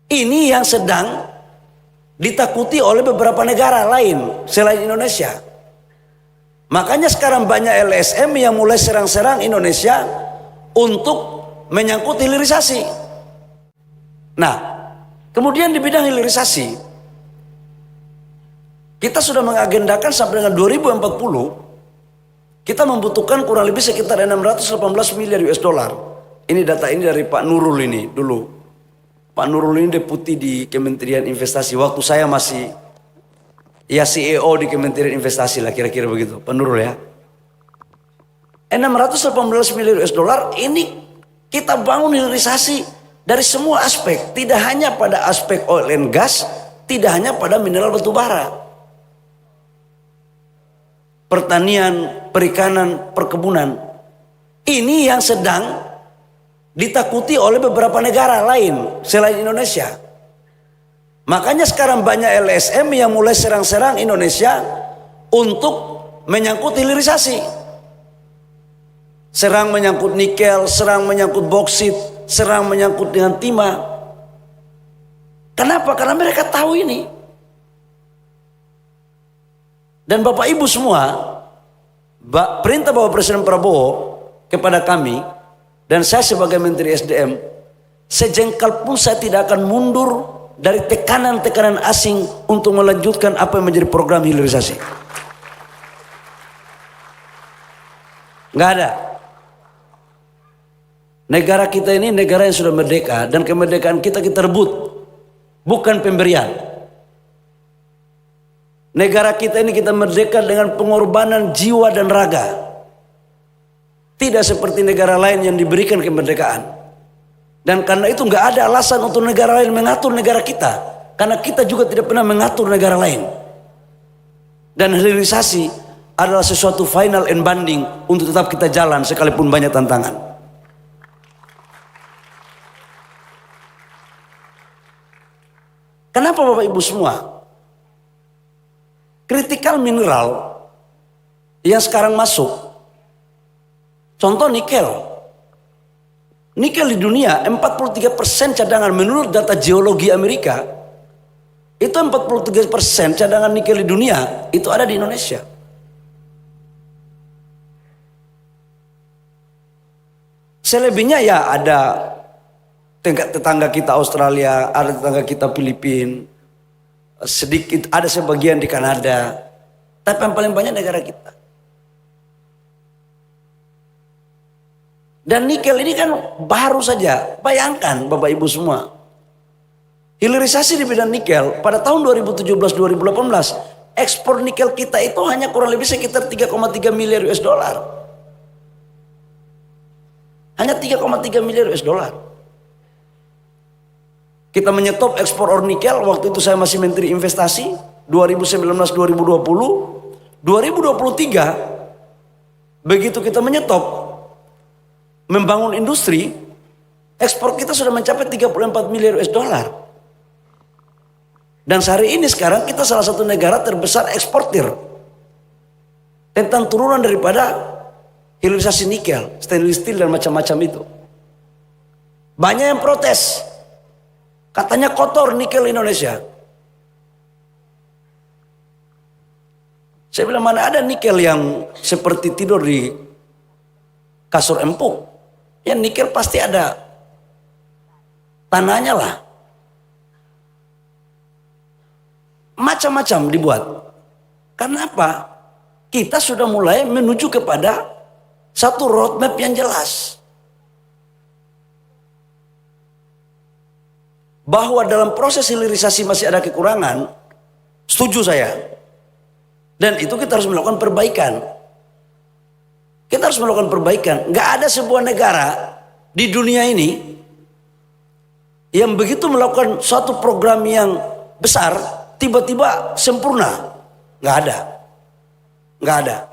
Ini yang sedang ditakuti oleh beberapa negara lain selain Indonesia. Makanya sekarang banyak LSM yang mulai serang-serang Indonesia untuk menyangkut hilirisasi. Nah, kemudian di bidang hilirisasi, kita sudah mengagendakan sampai dengan 2040, kita membutuhkan kurang lebih sekitar 618 miliar US dollar. Ini data ini dari Pak Nurul ini dulu. Pak Nurul ini deputi di Kementerian Investasi. Waktu saya masih ya CEO di Kementerian Investasi lah, kira-kira begitu. Pak Nurul ya. 618 miliar US dollar ini kita bangun hilirisasi dari semua aspek. Tidak hanya pada aspek oil and gas, tidak hanya pada mineral batu bara. Pertanian, perikanan, perkebunan. Ini yang sedang ditakuti oleh beberapa negara lain selain Indonesia. Makanya sekarang banyak LSM yang mulai serang-serang Indonesia untuk menyangkut hilirisasi. Serang menyangkut nikel, serang menyangkut boksit, serang menyangkut dengan timah. Kenapa? Karena mereka tahu ini. Dan Bapak Ibu semua, perintah Bapak Presiden Prabowo kepada kami, dan saya sebagai Menteri SDM, sejengkal pun saya tidak akan mundur dari tekanan-tekanan asing untuk melanjutkan apa yang menjadi program hilirisasi. Nggak ada. Negara kita ini negara yang sudah merdeka, dan kemerdekaan kita rebut, bukan pemberian. Negara kita ini kita merdeka dengan pengorbanan jiwa dan raga. Tidak seperti negara lain yang diberikan kemerdekaan. Dan karena itu nggak ada alasan untuk negara lain mengatur negara kita. Karena kita juga tidak pernah mengatur negara lain. Dan hilirisasi adalah sesuatu final and binding untuk tetap kita jalan sekalipun banyak tantangan. Kenapa Bapak Ibu semua? Critical mineral yang sekarang masuk, contoh nikel. Nikel di dunia 43% cadangan menurut data geologi Amerika. Itu 43% cadangan nikel di dunia itu ada di Indonesia. Selebihnya ya ada tetangga kita Australia, ada tetangga kita Filipina, sedikit ada sebagian di Kanada. Tapi yang paling banyak negara kita. Dan nikel ini kan baru saja. Bayangkan Bapak Ibu semua. Hilirisasi di bidang nikel pada tahun 2017-2018. Ekspor nikel kita itu hanya kurang lebih sekitar 3,3 miliar US dollar. Hanya 3,3 miliar US dollar. Kita menyetop ekspor ore nikel. Waktu itu saya masih Menteri Investasi. 2019-2020. 2023. Begitu kita menyetop membangun industri, ekspor kita sudah mencapai 34 miliar US dollar. Dan sehari ini sekarang kita salah satu negara terbesar eksportir. Tentang turunan daripada hilirisasi nikel, stainless steel dan macam-macam itu. Banyak yang protes. Katanya kotor nikel Indonesia. Saya bilang mana ada nikel yang seperti tidur di kasur empuk. Ya nikel pasti ada tanahnya lah. Macam-macam dibuat. Karena apa? Kita sudah mulai menuju kepada satu roadmap yang jelas. Bahwa dalam proses hilirisasi masih ada kekurangan, setuju saya. Dan itu kita harus melakukan perbaikan. Kita harus melakukan perbaikan. Gak ada sebuah negara di dunia ini yang begitu melakukan suatu program yang besar, tiba-tiba sempurna. Gak ada. Gak ada.